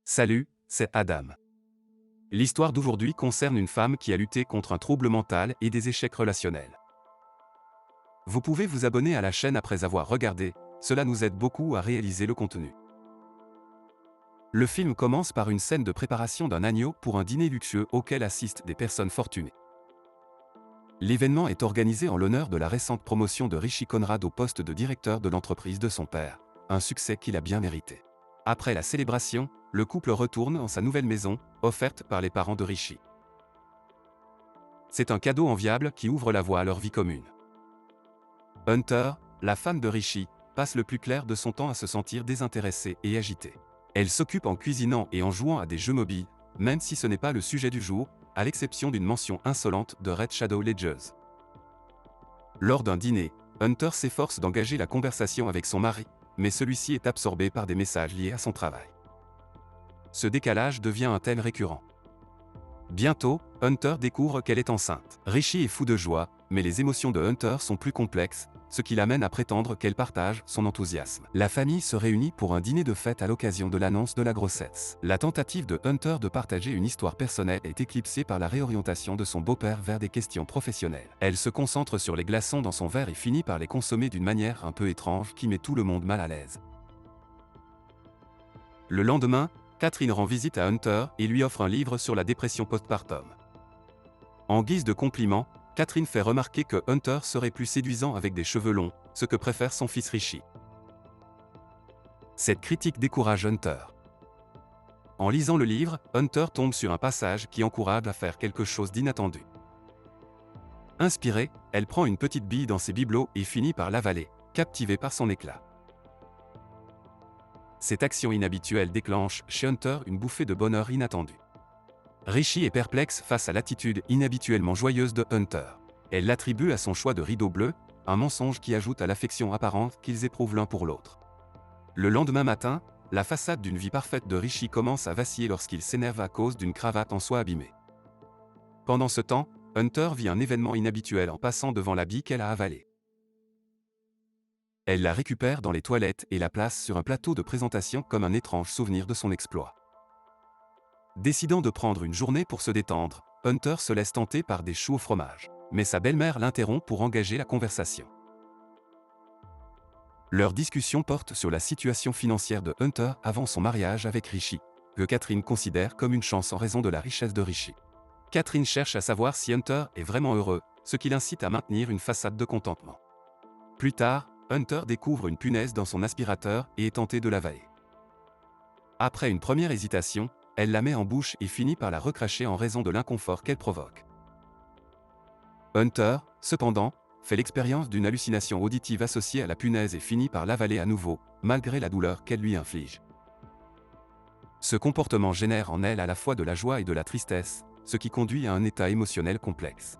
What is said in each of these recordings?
Salut, c'est Adam. L'histoire d'aujourd'hui concerne une femme qui a lutté contre un trouble mental et des échecs relationnels. Vous pouvez vous abonner à la chaîne après avoir regardé, cela nous aide beaucoup à réaliser le contenu. Le film commence par une scène de préparation d'un agneau pour un dîner luxueux auquel assistent des personnes fortunées. L'événement est organisé en l'honneur de la récente promotion de Rishi Conrad au poste de directeur de l'entreprise de son père, un succès qu'il a bien mérité. Après la célébration, le couple retourne dans sa nouvelle maison, offerte par les parents de Rishi. C'est un cadeau enviable qui ouvre la voie à leur vie commune. Hunter, la femme de Rishi, passe le plus clair de son temps à se sentir désintéressée et agitée. Elle s'occupe en cuisinant et en jouant à des jeux mobiles, même si ce n'est pas le sujet du jour, à l'exception d'une mention insolente de Red Shadow Legends. Lors d'un dîner, Hunter s'efforce d'engager la conversation avec son mari, mais celui-ci est absorbé par des messages liés à son travail. Ce décalage devient un thème récurrent. Bientôt, Hunter découvre qu'elle est enceinte. Rishi est fou de joie, mais les émotions de Hunter sont plus complexes, ce qui l'amène à prétendre qu'elle partage son enthousiasme. La famille se réunit pour un dîner de fête à l'occasion de l'annonce de la grossesse. La tentative de Hunter de partager une histoire personnelle est éclipsée par la réorientation de son beau-père vers des questions professionnelles. Elle se concentre sur les glaçons dans son verre et finit par les consommer d'une manière un peu étrange qui met tout le monde mal à l'aise. Le lendemain, Catherine rend visite à Hunter et lui offre un livre sur la dépression postpartum. En guise de compliment, Catherine fait remarquer que Hunter serait plus séduisant avec des cheveux longs, ce que préfère son fils Rishi. Cette critique décourage Hunter. En lisant le livre, Hunter tombe sur un passage qui encourage à faire quelque chose d'inattendu. Inspirée, elle prend une petite bille dans ses bibelots et finit par l'avaler, captivée par son éclat. Cette action inhabituelle déclenche chez Hunter une bouffée de bonheur inattendue. Rishi est perplexe face à l'attitude inhabituellement joyeuse de Hunter. Elle l'attribue à son choix de rideau bleu, un mensonge qui ajoute à l'affection apparente qu'ils éprouvent l'un pour l'autre. Le lendemain matin, la façade d'une vie parfaite de Rishi commence à vaciller lorsqu'il s'énerve à cause d'une cravate en soie abîmée. Pendant ce temps, Hunter vit un événement inhabituel en passant devant la bille qu'elle a avalée. Elle la récupère dans les toilettes et la place sur un plateau de présentation comme un étrange souvenir de son exploit. Décidant de prendre une journée pour se détendre, Hunter se laisse tenter par des choux au fromage. Mais sa belle-mère l'interrompt pour engager la conversation. Leur discussion porte sur la situation financière de Hunter avant son mariage avec Rishi, que Catherine considère comme une chance en raison de la richesse de Rishi. Catherine cherche à savoir si Hunter est vraiment heureux, ce qui l'incite à maintenir une façade de contentement. Plus tard, Hunter découvre une punaise dans son aspirateur et est tenté de l'avaler. Après une première hésitation, elle la met en bouche et finit par la recracher en raison de l'inconfort qu'elle provoque. Hunter, cependant, fait l'expérience d'une hallucination auditive associée à la punaise et finit par l'avaler à nouveau, malgré la douleur qu'elle lui inflige. Ce comportement génère en elle à la fois de la joie et de la tristesse, ce qui conduit à un état émotionnel complexe.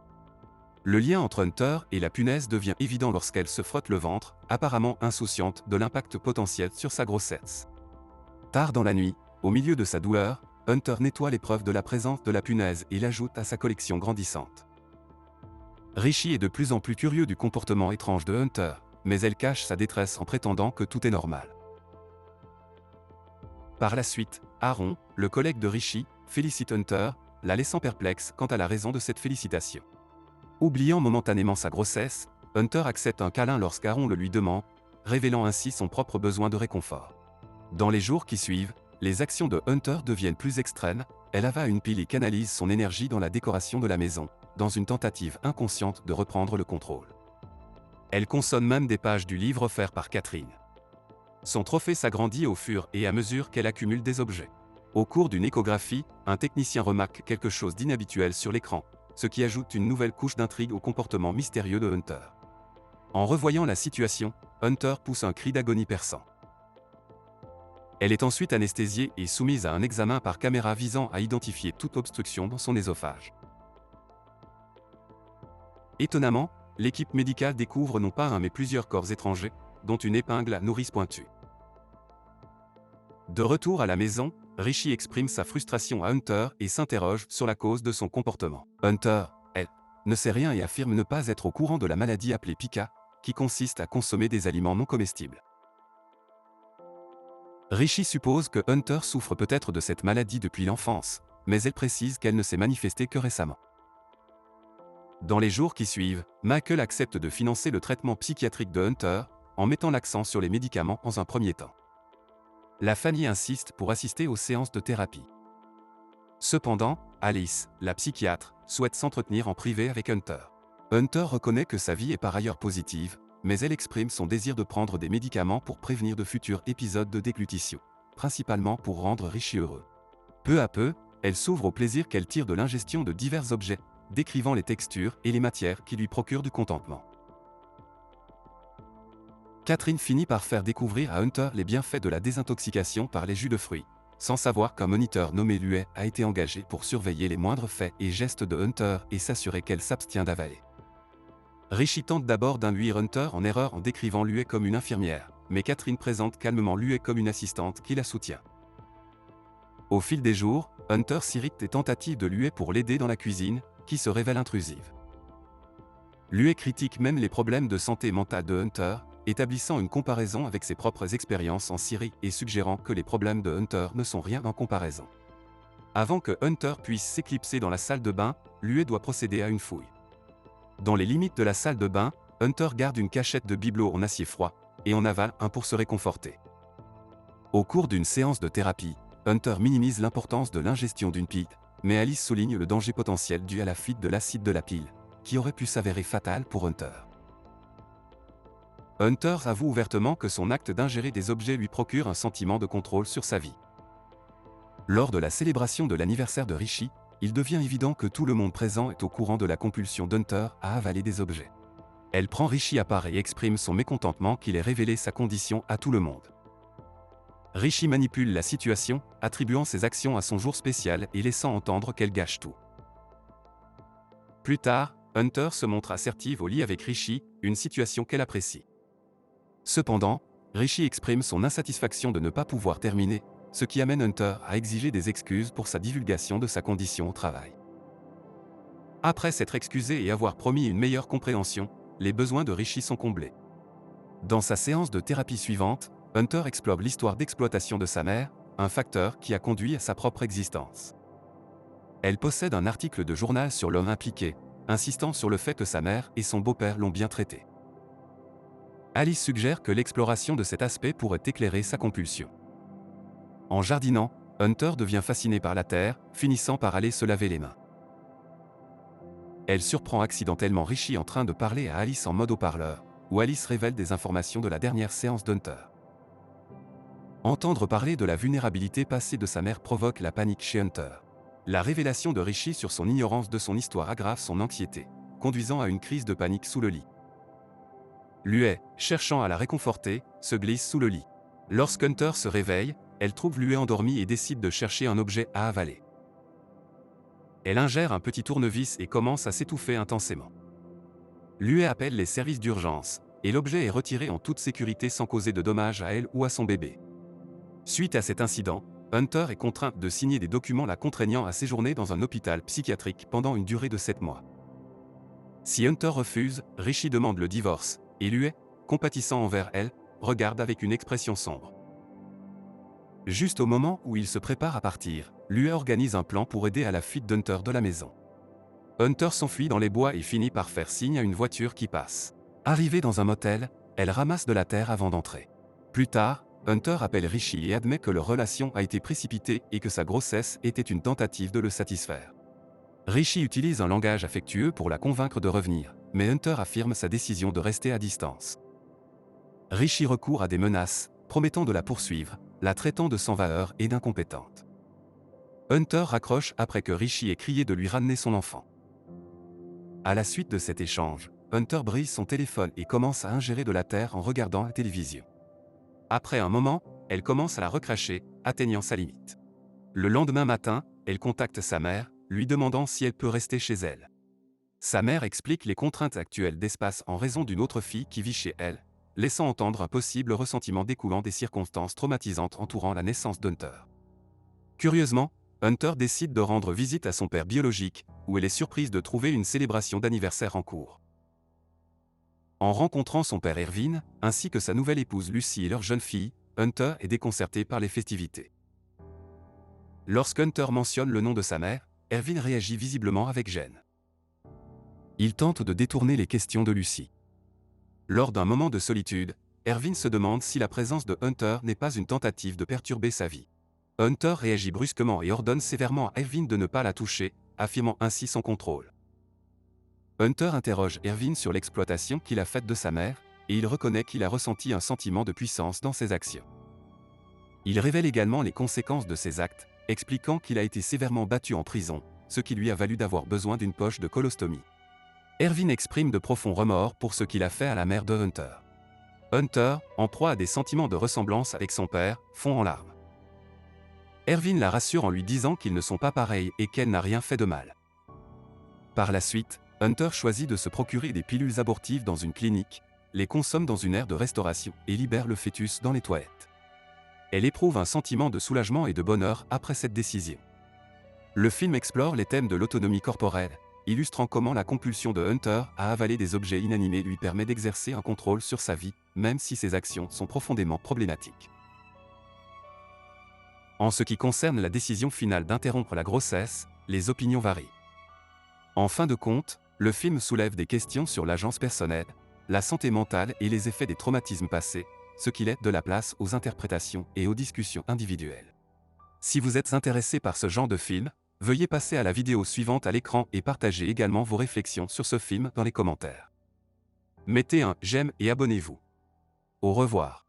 Le lien entre Hunter et la punaise devient évident lorsqu'elle se frotte le ventre, apparemment insouciante de l'impact potentiel sur sa grossesse. Tard dans la nuit, au milieu de sa douleur, Hunter nettoie les preuves de la présence de la punaise et l'ajoute à sa collection grandissante. Rishi est de plus en plus curieux du comportement étrange de Hunter, mais elle cache sa détresse en prétendant que tout est normal. Par la suite, Aaron, le collègue de Rishi, félicite Hunter, la laissant perplexe quant à la raison de cette félicitation. Oubliant momentanément sa grossesse, Hunter accepte un câlin lorsqu'Aaron le lui demande, révélant ainsi son propre besoin de réconfort. Dans les jours qui suivent, les actions de Hunter deviennent plus extrêmes, elle avale une pile et canalise son énergie dans la décoration de la maison, dans une tentative inconsciente de reprendre le contrôle. Elle consomme même des pages du livre offert par Catherine. Son trophée s'agrandit au fur et à mesure qu'elle accumule des objets. Au cours d'une échographie, un technicien remarque quelque chose d'inhabituel sur l'écran, ce qui ajoute une nouvelle couche d'intrigue au comportement mystérieux de Hunter. En revoyant la situation, Hunter pousse un cri d'agonie perçant. Elle est ensuite anesthésiée et soumise à un examen par caméra visant à identifier toute obstruction dans son œsophage. Étonnamment, l'équipe médicale découvre non pas un mais plusieurs corps étrangers, dont une épingle à nourrice pointue. De retour à la maison, Rishi exprime sa frustration à Hunter et s'interroge sur la cause de son comportement. Hunter, elle, ne sait rien et affirme ne pas être au courant de la maladie appelée pica, qui consiste à consommer des aliments non comestibles. Rishi suppose que Hunter souffre peut-être de cette maladie depuis l'enfance, mais elle précise qu'elle ne s'est manifestée que récemment. Dans les jours qui suivent, Michael accepte de financer le traitement psychiatrique de Hunter, en mettant l'accent sur les médicaments en un premier temps. La famille insiste pour assister aux séances de thérapie. Cependant, Alice, la psychiatre, souhaite s'entretenir en privé avec Hunter. Hunter reconnaît que sa vie est par ailleurs positive, mais elle exprime son désir de prendre des médicaments pour prévenir de futurs épisodes de déglutition, principalement pour rendre Rishi heureux. Peu à peu, elle s'ouvre au plaisir qu'elle tire de l'ingestion de divers objets, décrivant les textures et les matières qui lui procurent du contentement. Catherine finit par faire découvrir à Hunter les bienfaits de la désintoxication par les jus de fruits, sans savoir qu'un moniteur nommé Luet a été engagé pour surveiller les moindres faits et gestes de Hunter et s'assurer qu'elle s'abstient d'avaler. Rishi tente d'abord d'induire Hunter en erreur en décrivant Luet comme une infirmière, mais Catherine présente calmement Luet comme une assistante qui la soutient. Au fil des jours, Hunter s'irrite des tentatives de Luet pour l'aider dans la cuisine, qui se révèlent intrusives. Luet critique même les problèmes de santé mentale de Hunter, établissant une comparaison avec ses propres expériences en Syrie et suggérant que les problèmes de Hunter ne sont rien en comparaison. Avant que Hunter puisse s'éclipser dans la salle de bain, Luet doit procéder à une fouille. Dans les limites de la salle de bain, Hunter garde une cachette de bibelots en acier froid, et en avale un pour se réconforter. Au cours d'une séance de thérapie, Hunter minimise l'importance de l'ingestion d'une pile, mais Alice souligne le danger potentiel dû à la fuite de l'acide de la pile, qui aurait pu s'avérer fatal pour Hunter. Hunter avoue ouvertement que son acte d'ingérer des objets lui procure un sentiment de contrôle sur sa vie. Lors de la célébration de l'anniversaire de Rishi, il devient évident que tout le monde présent est au courant de la compulsion d'Hunter à avaler des objets. Elle prend Rishi à part et exprime son mécontentement qu'il ait révélé sa condition à tout le monde. Rishi manipule la situation, attribuant ses actions à son jour spécial et laissant entendre qu'elle gâche tout. Plus tard, Hunter se montre assertive au lit avec Rishi, une situation qu'elle apprécie. Cependant, Rishi exprime son insatisfaction de ne pas pouvoir terminer, ce qui amène Hunter à exiger des excuses pour sa divulgation de sa condition au travail. Après s'être excusé et avoir promis une meilleure compréhension, les besoins de Rishi sont comblés. Dans sa séance de thérapie suivante, Hunter explore l'histoire d'exploitation de sa mère, un facteur qui a conduit à sa propre existence. Elle possède un article de journal sur l'homme impliqué, insistant sur le fait que sa mère et son beau-père l'ont bien traité. Alice suggère que l'exploration de cet aspect pourrait éclairer sa compulsion. En jardinant, Hunter devient fasciné par la terre, finissant par aller se laver les mains. Elle surprend accidentellement Rishi en train de parler à Alice en mode haut-parleur, où Alice révèle des informations de la dernière séance d'Hunter. Entendre parler de la vulnérabilité passée de sa mère provoque la panique chez Hunter. La révélation de Rishi sur son ignorance de son histoire aggrave son anxiété, conduisant à une crise de panique sous le lit. Luet, cherchant à la réconforter, se glisse sous le lit. Lorsqu'Hunter se réveille, elle trouve Luet endormie et décide de chercher un objet à avaler. Elle ingère un petit tournevis et commence à s'étouffer intensément. Luet appelle les services d'urgence, et l'objet est retiré en toute sécurité sans causer de dommages à elle ou à son bébé. Suite à cet incident, Hunter est contraint de signer des documents la contraignant à séjourner dans un hôpital psychiatrique pendant une durée de 7 mois. Si Hunter refuse, Rishi demande le divorce, et Luet, compatissant envers elle, regarde avec une expression sombre. Juste au moment où il se prépare à partir, Luet organise un plan pour aider à la fuite d'Hunter de la maison. Hunter s'enfuit dans les bois et finit par faire signe à une voiture qui passe. Arrivée dans un motel, elle ramasse de la terre avant d'entrer. Plus tard, Hunter appelle Rishi et admet que leur relation a été précipitée et que sa grossesse était une tentative de le satisfaire. Rishi utilise un langage affectueux pour la convaincre de revenir, mais Hunter affirme sa décision de rester à distance. Rishi recourt à des menaces, promettant de la poursuivre, la traitant de sans-valeur et d'incompétente. Hunter raccroche après que Rishi ait crié de lui ramener son enfant. À la suite de cet échange, Hunter brise son téléphone et commence à ingérer de la terre en regardant la télévision. Après un moment, elle commence à la recracher, atteignant sa limite. Le lendemain matin, elle contacte sa mère, lui demandant si elle peut rester chez elle. Sa mère explique les contraintes actuelles d'espace en raison d'une autre fille qui vit chez elle, laissant entendre un possible ressentiment découlant des circonstances traumatisantes entourant la naissance d'Hunter. Curieusement, Hunter décide de rendre visite à son père biologique, où elle est surprise de trouver une célébration d'anniversaire en cours. En rencontrant son père Erwin, ainsi que sa nouvelle épouse Lucy et leur jeune fille, Hunter est déconcerté par les festivités. Lorsque Hunter mentionne le nom de sa mère, Erwin réagit visiblement avec gêne. Il tente de détourner les questions de Lucy. Lors d'un moment de solitude, Erwin se demande si la présence de Hunter n'est pas une tentative de perturber sa vie. Hunter réagit brusquement et ordonne sévèrement à Erwin de ne pas la toucher, affirmant ainsi son contrôle. Hunter interroge Erwin sur l'exploitation qu'il a faite de sa mère, et il reconnaît qu'il a ressenti un sentiment de puissance dans ses actions. Il révèle également les conséquences de ses actes, expliquant qu'il a été sévèrement battu en prison, ce qui lui a valu d'avoir besoin d'une poche de colostomie. Erwin exprime de profonds remords pour ce qu'il a fait à la mère de Hunter. Hunter, en proie à des sentiments de ressemblance avec son père, fond en larmes. Erwin la rassure en lui disant qu'ils ne sont pas pareils et qu'elle n'a rien fait de mal. Par la suite, Hunter choisit de se procurer des pilules abortives dans une clinique, les consomme dans une aire de restauration et libère le fœtus dans les toilettes. Elle éprouve un sentiment de soulagement et de bonheur après cette décision. Le film explore les thèmes de l'autonomie corporelle, illustrant comment la compulsion de Hunter à avaler des objets inanimés lui permet d'exercer un contrôle sur sa vie, même si ses actions sont profondément problématiques. En ce qui concerne la décision finale d'interrompre la grossesse, les opinions varient. En fin de compte, le film soulève des questions sur l'agence personnelle, la santé mentale et les effets des traumatismes passés, ce qui laisse de la place aux interprétations et aux discussions individuelles. Si vous êtes intéressé par ce genre de film, veuillez passer à la vidéo suivante à l'écran et partagez également vos réflexions sur ce film dans les commentaires. Mettez un j'aime et abonnez-vous. Au revoir.